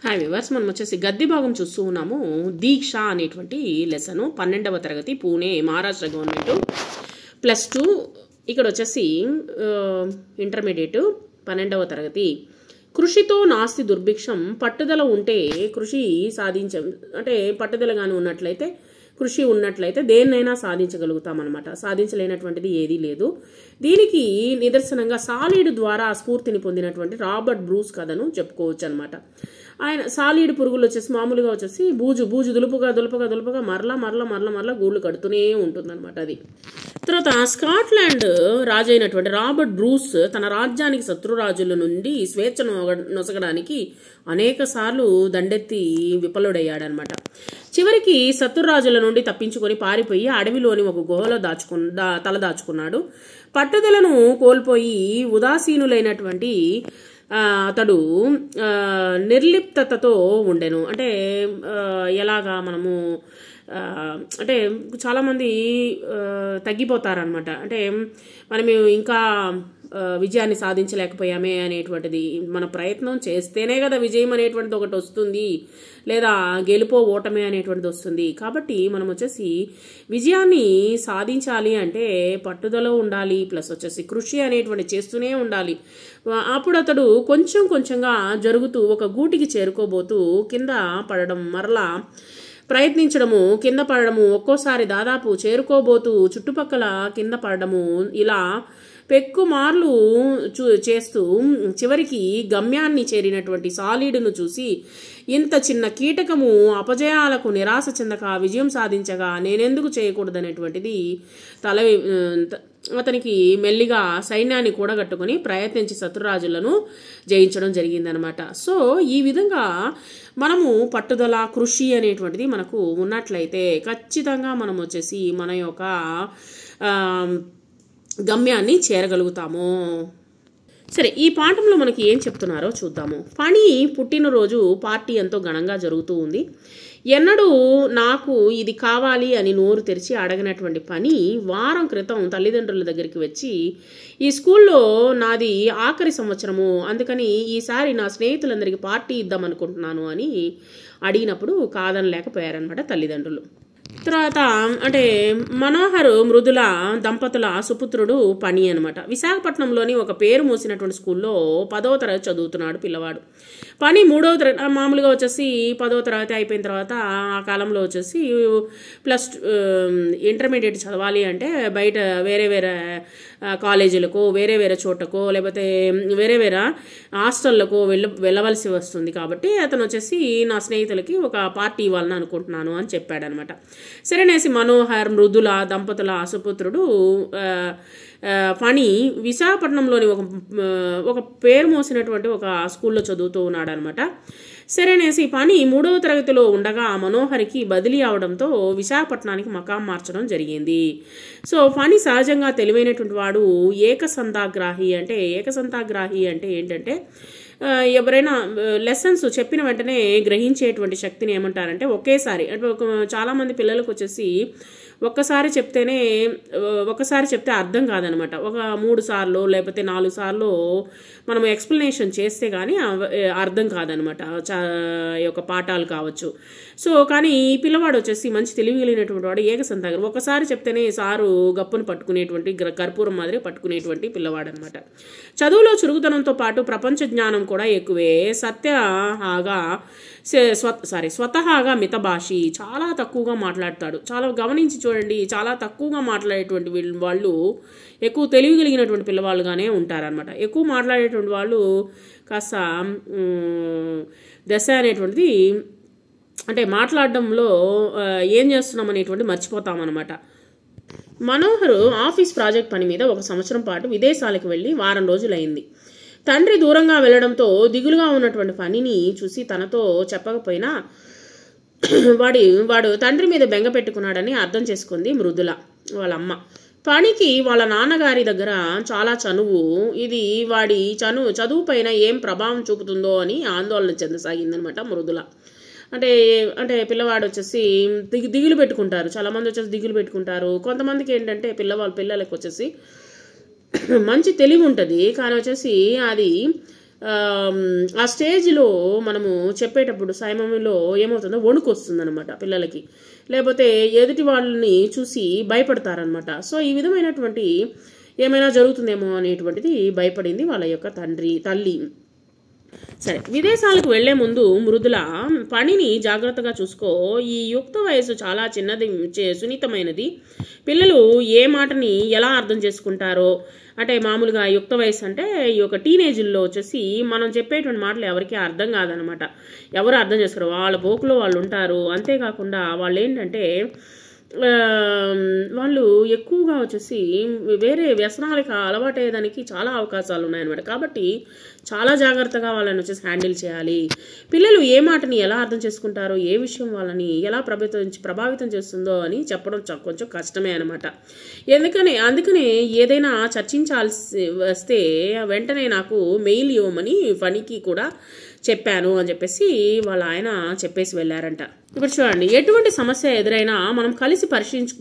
Hi viewers, మనం వచ్చేసి గద్ది భాగం చూస్తూ ఉన్నాము. దీక్ష అనేటువంటి లెసను 12వ తరగతి పూణే మహారాష్ట్ర గవర్నమెంట్ +2. ఇక్కడ వచ్చేసి ఇంటర్మీడియట్ 12వ తరగతి. కృషితో నాస్తి దుర్భిక్షం. పట్టుదల ఉంటే కృషి అంటే పట్టుదలగానే ఉన్నట్లయితే, కృషి ఉన్నట్లయితే దేన్నైనా సాధించగలుగుతామన్నమాట. సాధించలేనటువంటిది ఏదీ లేదు. దీనికి నిదర్శనంగా సాలీడ్ ద్వారా స్ఫూర్తిని పొందినటువంటి రాబర్ట్ బ్రూస్ కథను చెప్పుకోవచ్చు అనమాట. ఆయన సాలీడ్ పురుగులు వచ్చేసి మామూలుగా వచ్చేసి బూజు దులుపగా మరలా గూళ్ళు కడుతూనే ఉంటుందన్నమాట. అది తర్వాత స్కాట్లాండ్ రాజు అయినటువంటి రాబర్ట్ బ్రూస్ తన రాజ్యానికి శత్రురాజుల నుండి స్వేచ్ఛను నొసగడానికి అనేక సార్లు దండెత్తి విఫలుడయ్యాడనమాట. చివరికి శత్రురాజుల నుండి తప్పించుకొని పారిపోయి అడవిలోని ఒక గుహలో తలదాచుకున్నాడు. పట్టుదలను కోల్పోయి ఉదాసీనులైనటువంటి అతడు నిర్లిప్తతతో ఉండెను. అంటే ఎలాగా మనము అంటే చాలామంది తగ్గిపోతారనమాట. అంటే మనం ఇంకా విజయాన్ని సాధించలేకపోయామే అనేటువంటిది, మన ప్రయత్నం చేస్తేనే కదా విజయం అనేటువంటిది ఒకటి వస్తుంది, లేదా గెలుపో ఓటమే అనేటువంటిది వస్తుంది. కాబట్టి మనం వచ్చేసి విజయాన్ని సాధించాలి అంటే పట్టుదల ఉండాలి, ప్లస్ వచ్చేసి కృషి అనేటువంటి చేస్తూనే ఉండాలి. అప్పుడు అతడు కొంచెంగా జరుగుతూ ఒక గూటికి చేరుకోబోతూ కింద పడడం, మరలా ప్రయత్నించడము, కింద పడడము, ఒక్కోసారి దాదాపు చేరుకోబోతూ చుట్టుపక్కల కింద పడడము, ఇలా పెక్కుమార్లు చేస్తూ చివరికి గమ్యాన్ని చేరినటువంటి సాలీడును చూసి ఇంత చిన్న కీటకము అపజయాలకు నిరాశ చెందక విజయం సాధించగా నేనెందుకు చేయకూడదనేటువంటిది అతనికి మెల్లిగా సైన్యాన్ని కూడగట్టుకుని ప్రయత్నించి శత్రురాజులను జయించడం జరిగిందనమాట. సో ఈ విధంగా మనము పట్టుదల, కృషి అనేటువంటిది మనకు ఉన్నట్లయితే ఖచ్చితంగా మనం వచ్చేసి మన యొక్క గమ్యాన్ని చేరగలుగుతాము. సరే, ఈ పాఠంలో మనకి ఏం చెప్తున్నారో చూద్దాము. ఫణి పుట్టినరోజు పార్టీ ఎంతో ఘనంగా జరుగుతూ ఉంది. ఎన్నడూ నాకు ఇది కావాలి అని నోరు తెరిచి అడగినటువంటి పని వారం క్రితం తల్లిదండ్రుల దగ్గరికి వచ్చి, ఈ స్కూల్లో నాది ఆఖరి సంవత్సరము, అందుకని ఈసారి నా స్నేహితులందరికీ పార్టీ ఇద్దామనుకుంటున్నాను అని అడిగినప్పుడు కాదనలేకపోయారనమాట తల్లిదండ్రులు. తర్వాత అంటే మనోహర్ మృదుల దంపతుల సుపుత్రుడు పని అనమాట. విశాఖపట్నంలోని ఒక పేరు మోసినటువంటి స్కూల్లో 10వ తరగతి చదువుతున్నాడు పిల్లవాడు. పని 3వ తరగతి, మామూలుగా వచ్చేసి 10వ తరగతి అయిపోయిన తర్వాత ఆ కాలంలో వచ్చేసి ఇంటర్మీడియట్ చదవాలి అంటే బయట వేరే కాలేజీలకు, వేరే చోటకో, లేకపోతే వేరే హాస్టళ్లకు వెళ్ళవలసి వస్తుంది. కాబట్టి అతను వచ్చేసి నా స్నేహితులకి ఒక పార్టీ ఇవ్వాలని అనుకుంటున్నాను అని చెప్పాడనమాట. సరేనేసి మనోహర్ మృదుల దంపతుల సుపుత్రుడు ఫణి విశాఖపట్నంలోని ఒక పేరు మోసినటువంటి ఒక స్కూల్లో చదువుతూ ఉన్నాడు అనమాట. సరేనేసి పని 3వ తరగతిలో ఉండగా మనోహర్కి బదిలీ అవడంతో విశాఖపట్నానికి మకాం మార్చడం జరిగింది. సో ఫణి సహజంగా తెలివైనటువంటి వాడు. ఏకసంతాగ్రాహి అంటే ఏంటంటే ఎవరైనా లెసన్స్ చెప్పిన వెంటనే గ్రహించేటువంటి శక్తిని ఏమంటారంటే ఒకేసారి, అంటే చాలామంది పిల్లలకు వచ్చేసి ఒక్కసారి చెప్తే అర్థం కాదనమాట. ఒక 3 సార్లు లేకపోతే 4 సార్లు మనం ఎక్స్ప్లెనేషన్ చేస్తే కానీ అర్థం కాదనమాట యొక్క పాఠాలు కావచ్చు. సో కానీ ఈ పిల్లవాడు వచ్చేసి మంచి తెలివిగలిగినటువంటి వాడు. ఏకసంతాగ్రహి, ఒకసారి చెప్తేనే సారు గప్పును పట్టుకునేటువంటి, కర్పూరం మాదిరి పట్టుకునేటువంటి పిల్లవాడు అనమాట. చదువులో చురుకుతనంతో పాటు ప్రపంచ జ్ఞానం కూడా ఎక్కువే. స్వతహాగా మితభాషి, చాలా తక్కువగా మాట్లాడతాడు. చాలా గమనించి చూడండి, చాలా తక్కువగా మాట్లాడేటువంటి వాళ్ళు ఎక్కువ తెలివి కలిగినటువంటి పిల్లవాళ్ళుగానే ఉంటారనమాట. ఎక్కువ మాట్లాడేటువంటి వాళ్ళు కాస్త దశ అనేటువంటిది, అంటే మాట్లాడడంలో ఏం చేస్తున్నాం అనేటువంటిది మర్చిపోతామన్నమాట. మనోహర్ ఆఫీస్ ప్రాజెక్ట్ పని మీద 1 సంవత్సరం పాటు విదేశాలకు వెళ్ళి వారం రోజులైంది. తండ్రి దూరంగా వెళ్లడంతో దిగులుగా ఉన్నటువంటి పనిని చూసి తనతో చెప్పకపోయినా వాడు తండ్రి మీద బెంగ పెట్టుకున్నాడని అర్థం చేసుకుంది మృదుల వాళ్ళ అమ్మ. పనికి వాళ్ళ నాన్నగారి దగ్గర చాలా చనువు. ఇది వాడి చదువు పైన ఏం ప్రభావం చూపుతుందో అని ఆందోళన చెందసాగిందనమాట మృదుల. అంటే పిల్లవాడు వచ్చేసి దిగులు పెట్టుకుంటారు. చాలామంది వచ్చేసి దిగులు పెట్టుకుంటారు. కొంతమందికి ఏంటంటే పిల్లలకు వచ్చేసి మంచి తెలివి ఉంటుంది, కానీ వచ్చేసి అది ఆ స్టేజ్లో మనము చెప్పేటప్పుడు సమయంలో ఏమవుతుందో వణుకు వస్తుందన్నమాట పిల్లలకి, లేకపోతే ఎదుటి వాళ్ళని చూసి భయపడతారనమాట. సో ఈ విధమైనటువంటి ఏమైనా జరుగుతుందేమో అనేటువంటిది భయపడింది వాళ్ళ యొక్క తల్లి. సరే, విదేశాలకు వెళ్లే ముందు మృదుల పనిని జాగ్రత్తగా చూసుకో. ఈ యుక్త వయసు చాలా చిన్నది, సున్నితమైనది. పిల్లలు ఏ మాటని ఎలా అర్థం చేసుకుంటారో, అంటే మామూలుగా యుక్త వయసు అంటే ఈ యొక్క టీనేజ్లో వచ్చేసి మనం చెప్పేటువంటి మాటలు ఎవరికి అర్థం కాదనమాట. ఎవరు అర్థం చేసుకోరు, వాళ్ళ పోకులో వాళ్ళు ఉంటారు. అంతేకాకుండా వాళ్ళు ఏంటంటే వాళ్ళు ఎక్కువగా వచ్చేసి వేరే వ్యసనాలకు అలవాటయ్యేదానికి చాలా అవకాశాలు ఉన్నాయన్నమాట. కాబట్టి చాలా జాగ్రత్తగా వాళ్ళని వచ్చేసి హ్యాండిల్ చేయాలి. పిల్లలు ఏ మాటని ఎలా అర్థం చేసుకుంటారో, ఏ విషయం వాళ్ళని ఎలా ప్రభావితం చేస్తుందో అని చెప్పడం కొంచెం కష్టమే అనమాట. అందుకనే ఏదైనా చర్చించాల్సి వస్తే వెంటనే నాకు మెయిల్ ఇవ్వమని ఫణికి కూడా చెప్పాను అని చెప్పేసి వాళ్ళ ఆయన చెప్పేసి వెళ్ళారంట. ఇప్పుడు చూడండి, ఎటువంటి సమస్య ఎదురైనా మనం కలిసి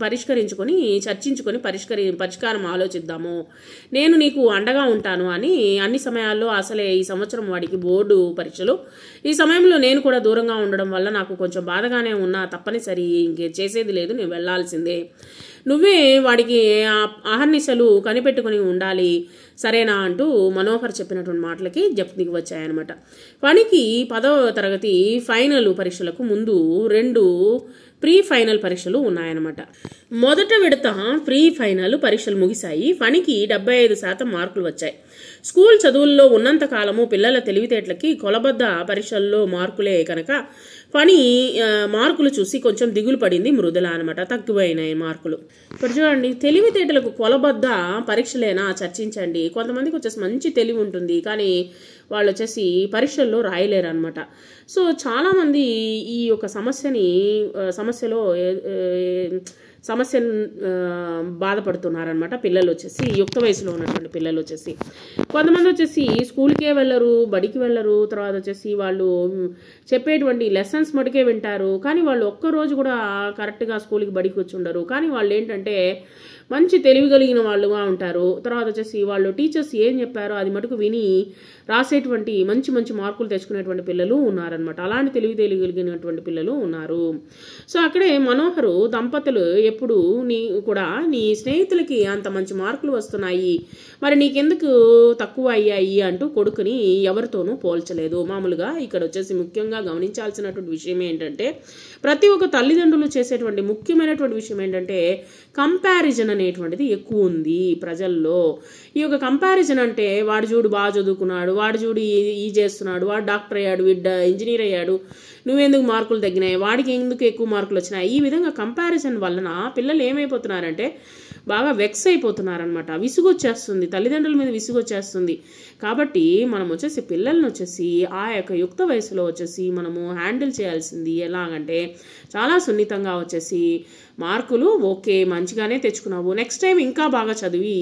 పరిష్కరించుకొని చర్చించుకొని పరిష్కారం ఆలోచిద్దాము. నేను నీకు అండగా ఉంటాను అని అన్ని సమయాల్లో. అసలే ఈ సంవత్సరం వాడికి బోర్డు పరీక్షలు. ఈ సమయంలో నేను కూడా దూరంగా ఉండడం వల్ల నాకు కొంచెం బాధగానే ఉన్నా తప్పనిసరి, ఇంకే చేసేది లేదు, నేను వెళ్లాల్సిందే. నువ్వే వాడికి అహర్నిశలు కనిపెట్టుకుని ఉండాలి, సరేనా అంటూ మనోహర్ చెప్పినటువంటి మాటలకి దిగి వచ్చాయన్నమాట. వానికి 10వ తరగతి ఫైనల్ పరీక్షలకు ముందు 2 ప్రీ ఫైనల్ పరీక్షలు ఉన్నాయన్నమాట. మొదట విడత ప్రీ ఫైనల్ పరీక్షలు ముగిశాయి. ఫణికి 75% మార్కులు వచ్చాయి. స్కూల్ చదువుల్లో ఉన్నంత కాలము పిల్లల తెలివితేటలకి కొలబద్ద పరీక్షల్లో మార్కులే కనుక ఫణి మార్కులు చూసి కొంచెం దిగులు పడింది మృదుల అనమాట. తక్కువైనాయి మార్కులు. ఇప్పుడు చూడండి, తెలివితేటలకు కొలబద్ద పరీక్షలేనా చర్చించండి. కొంతమందికి వచ్చేసి మంచి తెలివి ఉంటుంది, కానీ వాళ్ళు వచ్చేసి పరీక్షల్లో రాయలేరు అనమాట. సో చాలామంది ఈ యొక్క సమస్యను బాధపడుతున్నారనమాట. పిల్లలు వచ్చేసి యుక్త వయసులో ఉన్నటువంటి పిల్లలు వచ్చేసి కొంతమంది వచ్చేసి స్కూల్కే వెళ్ళరు, బడికి వెళ్ళరు. తర్వాత వచ్చేసి వాళ్ళు చెప్పేటువంటి లెసన్స్ మటుకే వింటారు, కానీ వాళ్ళు ఒక్కరోజు కూడా కరెక్ట్గా స్కూల్కి బడికి వచ్చి ఉండరు. కానీ వాళ్ళు ఏంటంటే మంచి తెలివి కలిగిన వాళ్ళుగా ఉంటారు. తర్వాత వచ్చేసి వాళ్ళు టీచర్స్ ఏం చెప్పారో అది మటుకు విని రాసేటువంటి మంచి మంచి మార్కులు తెచ్చుకునేటువంటి పిల్లలు ఉన్నారనమాట. అలాంటి తెలివి కలిగినటువంటి పిల్లలు ఉన్నారు. సో అక్కడే మనోహరు దంపతులు ఎప్పుడు నీ స్నేహితులకి అంత మంచి మార్కులు వస్తున్నాయి, మరి నీకెందుకు తక్కువ అయ్యాయి అంటూ కొడుకుని ఎవరితోనూ పోల్చలేదు. మామూలుగా ఇక్కడ వచ్చేసి ముఖ్యంగా గమనించాల్సినటువంటి విషయం ఏంటంటే, ప్రతి ఒక్క తల్లిదండ్రులు చేసేటువంటి ముఖ్యమైనటువంటి విషయం ఏంటంటే కంపారిజన్ అనేటువంటిది ఎక్కువ ఉంది ప్రజల్లో. ఈ యొక్క కంపారిజన్ అంటే వాడు చూడు బాగా చదువుకున్నాడు, వాడు చూడు ఈ చేస్తున్నాడు, వాడు డాక్టర్ అయ్యాడు, వీడు ఇంజనీర్ అయ్యాడు, నువ్వెందుకు మార్కులు తగ్గినాయి, వాడికి ఎందుకు ఎక్కువ మార్కులు వచ్చినాయి. ఈ విధంగా కంపారిజన్ వలన పిల్లలు ఏమైపోతున్నారంటే బాగా వెక్స్ అయిపోతున్నారనమాట. విసుగొచ్చేస్తుంది, తల్లిదండ్రుల మీద విసుగొచ్చేస్తుంది. కాబట్టి మనం వచ్చేసి పిల్లల్ని వచ్చేసి ఆ యొక్క యుక్త వయసులో వచ్చేసి మనము హ్యాండిల్ చేయాల్సింది ఎలాగంటే చాలా సున్నితంగా వచ్చేసి మార్కులు ఓకే మంచిగానే తెచ్చుకున్నావు, నెక్స్ట్ టైం ఇంకా బాగా చదివి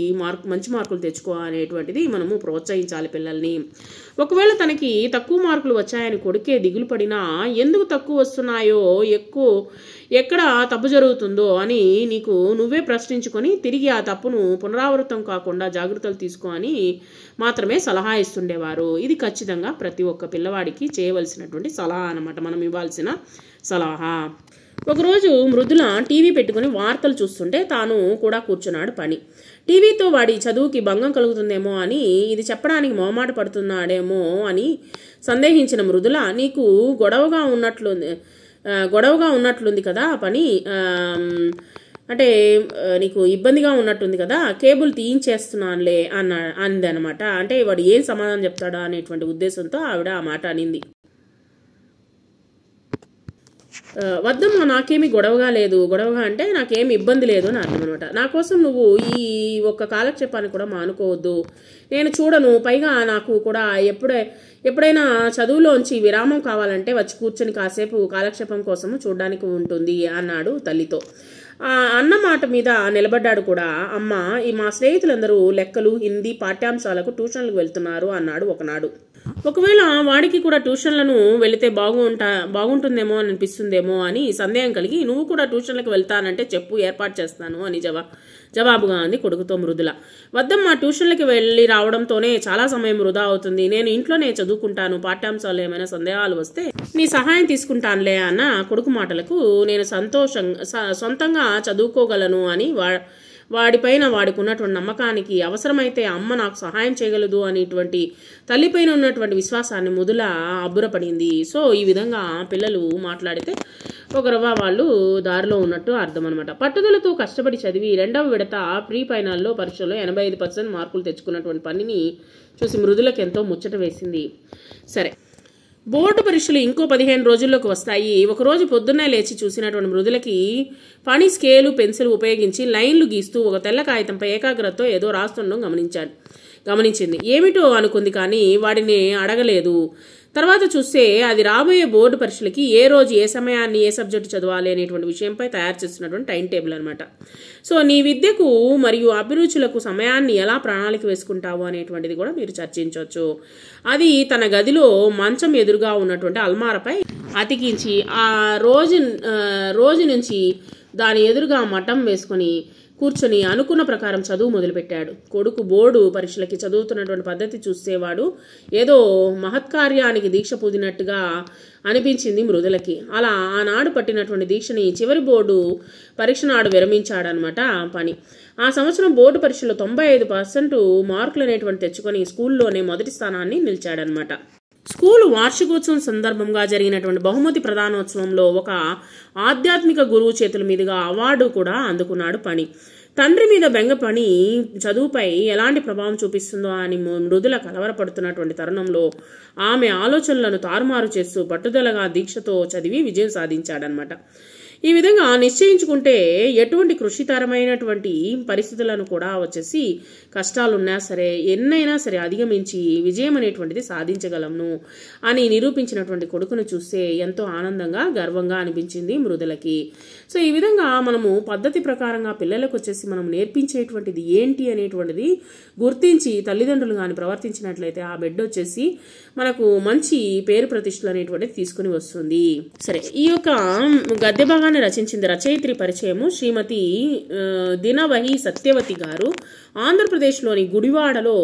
మంచి మార్కులు తెచ్చుకో అనేటువంటిది మనము ప్రోత్సహించాలి పిల్లల్ని. ఒకవేళ తనకి తక్కువ మార్కులు వచ్చాయని కొడుకే దిగులు పడినా ఎందుకు తక్కువ వస్తున్నాయో, ఎక్కడ తప్పు జరుగుతుందో అని నీకు నువ్వే ప్రశ్నించుకొని తిరిగి ఆ తప్పును పునరావృతం కాకుండా జాగ్రత్తలు తీసుకో అని మాత్రమే సలహా ఇస్తుండేవారు. ఇది ఖచ్చితంగా ప్రతి ఒక్క పిల్లవాడికి చేయవలసినటువంటి సలహా అన్నమాట, మనం ఇవ్వాల్సిన సలహా. ఒకరోజు మృదుల టీవీ పెట్టుకుని వార్తలు చూస్తుంటే తాను కూడా కూర్చున్నాడు పని. టీవీతో వాడి చదువుకి భంగం కలుగుతుందేమో అని, ఇది చెప్పడానికి మొహమాట పడుతున్నాడేమో అని సందేహించిన మృదుల, నీకు గొడవగా ఉన్నట్లుంది కదా పని, అంటే నీకు ఇబ్బందిగా ఉన్నట్టుంది కదా, కేబుల్ తీయించేస్తున్నానులే అందనమాట. అంటే వాడు ఏం సమాధానం చెప్తాడా అనేటువంటి ఉద్దేశంతో ఆవిడ ఆ మాట అనింది. వద్దమ్మా, నాకేమీ గొడవగా అంటే నాకేమి ఇబ్బంది లేదు అని అర్థం అనమాట. నా కోసం నువ్వు ఈ ఒక్క కాలక్షేపాన్ని కూడా మానుకోవద్దు, నేను చూడను, పైగా నాకు కూడా ఎప్పుడైనా చదువులోంచి విరామం కావాలంటే వచ్చి కూర్చొని కాసేపు కాలక్షేపం కోసము చూడడానికి ఉంటుంది అన్నాడు తల్లితో. అన్న మాట మీద నిలబడ్డాడు కూడా. అమ్మ, మా స్నేహితులందరూ లెక్కలు, హిందీ పాఠ్యాంశాలకు ట్యూషన్లకు వెళ్తున్నారు అన్నాడు ఒకనాడు. ఒకవేళ వాడికి కూడా ట్యూషన్లను వెళితే బాగుంటుందేమో అని అనిపిస్తుందేమో అని సందేహం కలిగి, నువ్వు కూడా ట్యూషన్లకు వెళ్తానంటే చెప్పు, ఏర్పాటు చేస్తాను అని జవాబుగా అంది కొడుకుతో మృదుల. వద్దమ్మా, ట్యూషన్లకి వెళ్ళి రావడంతోనే చాలా సమయం వృధా అవుతుంది. నేను ఇంట్లోనే చదువుకుంటాను. పాఠ్యాంశాలు ఏమైనా సందేహాలు వస్తే నీ సహాయం తీసుకుంటానులే అన్న కొడుకు మాటలకు నేను సొంతంగా చదువుకోగలను అని వాడిపైన వాడికి ఉన్నటువంటి నమ్మకానికి, అవసరమైతే అమ్మ నాకు సహాయం చేయగలదు అనేటువంటి తల్లిపైన ఉన్నటువంటి విశ్వాసాన్ని మృదుల అబ్బురపడింది. సో ఈ విధంగా పిల్లలు మాట్లాడితే ఒకరవ్వ వాళ్ళు దారిలో ఉన్నట్టు అర్థం అనమాట. పట్టుదలతో కష్టపడి చదివి 2వ విడత ప్రీ ఫైనల్లో పరీక్షలో 85% మార్కులు తెచ్చుకున్నటువంటి పనిని చూసి మృదులకు ఎంతో ముచ్చట వేసింది. సరే, బోర్డు పరీక్షలు ఇంకో 15 రోజుల్లోకి వస్తాయి. ఒకరోజు పొద్దున్నే లేచి చూసినటువంటి మృదులకి పని స్కేలు పెన్సిల్ ఉపయోగించి లైన్లు గీస్తూ ఒక తెల్ల కాగితంపై ఏకాగ్రతతో ఏదో రాస్తుండడం గమనించింది. ఏమిటో అనుకుంది, కానీ వాడిని అడగలేదు. తర్వాత చూస్తే అది రాబోయే బోర్డు పరీక్షలకి ఏ రోజు ఏ సమయాన్ని ఏ సబ్జెక్టు చదవాలి అనేటువంటి విషయంపై తయారు చేస్తున్నటువంటి టైం టేబుల్ అనమాట. సో నీ విద్యకు మరియు అభిరుచులకు సమయాన్ని ఎలా ప్రణాళిక వేసుకుంటావు అనేటువంటిది కూడా మీరు చర్చించవచ్చు. అది తన గదిలో మంచం ఎదురుగా ఉన్నటువంటి అల్మారపై అతికించి ఆ రోజు నుంచి దాని ఎదురుగా మఠం వేసుకొని కూర్చొని అనుకున్న ప్రకారం చదువు మొదలుపెట్టాడు. కొడుకు బోర్డు పరీక్షలకి చదువుతున్నటువంటి పద్ధతి చూసేవాడు ఏదో మహత్కార్యానికి దీక్ష పూదినట్టుగా అనిపించింది మృదులకి. అలా ఆనాడు పట్టినటువంటి దీక్షని చివరి బోర్డు పరీక్ష నాడు విరమించాడనమాట పని. ఆ సంవత్సరం బోర్డు పరీక్షలో 95% మార్కులు అనేటువంటి తెచ్చుకొని స్కూల్లోనే మొదటి స్థానాన్ని నిలిచాడనమాట. స్కూలు వార్షికోత్సవం సందర్భంగా జరిగినటువంటి బహుమతి ప్రధానోత్సవంలో ఒక ఆధ్యాత్మిక గురువు చేతుల మీదుగా అవార్డు కూడా అందుకున్నాడు పని. తండ్రి మీద బెంగపని చదువుపై ఎలాంటి ప్రభావం చూపిస్తుందో అని మృదుల కలవరపడుతున్నటువంటి తరుణంలో ఆమె ఆలోచనలను తారుమారు చేస్తూ పట్టుదలగా దీక్షతో చదివి విజయం సాధించాడనమాట. ఈ విధంగా నిశ్చయించుకుంటే ఎటువంటి కృషితరమైనటువంటి పరిస్థితులను కూడా వచ్చేసి కష్టాలున్నా సరే ఎన్నైనా సరే అధిగమించి విజయం అనేటువంటిది సాధించగలను అని నిరూపించినటువంటి కొడుకును చూస్తే ఎంతో ఆనందంగా గర్వంగా అనిపించింది మృదులకి. సో ఈ విధంగా మనము పద్ధతి ప్రకారంగా పిల్లలకు వచ్చేసి మనం నేర్పించేటువంటిది ఏంటి అనేటువంటిది గుర్తించి తల్లిదండ్రులు కానీ ప్రవర్తించినట్లయితే ఆ బిడ్డ వచ్చేసి మనకు మంచి పేరు ప్రతిష్టలు అనేటువంటిది తీసుకుని వస్తుంది. సరే, ఈ యొక్క గద్య భాగాన్ని రచించింది రచయిత్రి పరిచయము శ్రీమతి దినవహి సత్యవతి గారు. ఆంధ్రప్రదేశ్లోని గుడివాడలో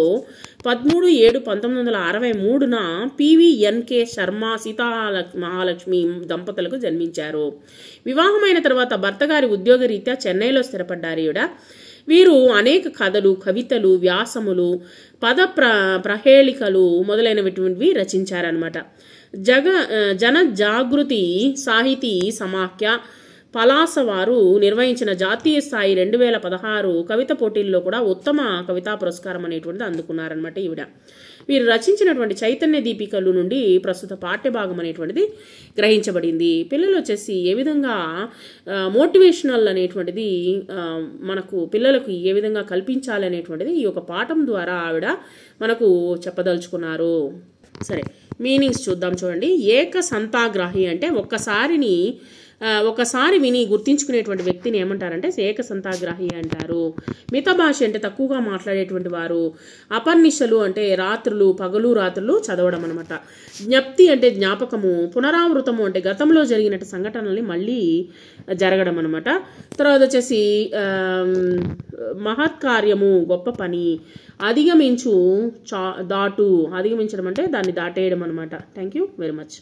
13/7/1963న PVNK శర్మ సీతా మహాలక్ష్మి దంపతులకు జన్మించారు. వివాహమైన తర్వాత భర్త గారి ఉద్యోగ రీత్యా చెన్నైలో స్థిరపడ్డారు ఈవిడ. వీరు అనేక కథలు, కవితలు, వ్యాసములు, పద ప్రహేళికలు మొదలైనటువంటివి రచించారనమాట. జన జాగృతి సాహితీ సమాఖ్య పలాస వారు నిర్వహించిన జాతీయ స్థాయి 2016 కవిత పోటీల్లో కూడా ఉత్తమ కవితా పురస్కారం అనేటువంటిది అందుకున్నారనమాట ఈవిడ. వీరు రచించినటువంటి చైతన్య దీపికలు నుండి ప్రస్తుత పాఠ్యభాగం అనేటువంటిది గ్రహించబడింది. పిల్లలు వచ్చేసి ఏ విధంగా మోటివేషనల్ అనేటువంటిది మనకు పిల్లలకు ఏ విధంగా కల్పించాలి అనేటువంటిది ఈ యొక్క పాఠం ద్వారా ఆవిడ మనకు చెప్పదలుచుకున్నారు. సరే, మీనింగ్స్ చూద్దాం. చూడండి, ఏక సంతాగ్రాహి అంటే ఒకసారి విని గుర్తించుకునేటువంటి వ్యక్తిని ఏమంటారంటే ఏక సంతాగ్రాహి అంటారు. మిత భాష అంటే తక్కువగా మాట్లాడేటువంటి వారు. అపర్నిశలు అంటే పగలు రాత్రులు చదవడం అనమాట. జ్ఞప్తి అంటే జ్ఞాపకము. పునరావృతము అంటే గతంలో జరిగినట్టు సంఘటనల్ని మళ్ళీ జరగడం అనమాట. తర్వాత వచ్చేసి మహత్కార్యము, గొప్ప పని. అధిగమించడం అంటే దాన్ని దాటేయడం అనమాట. Thank you very much.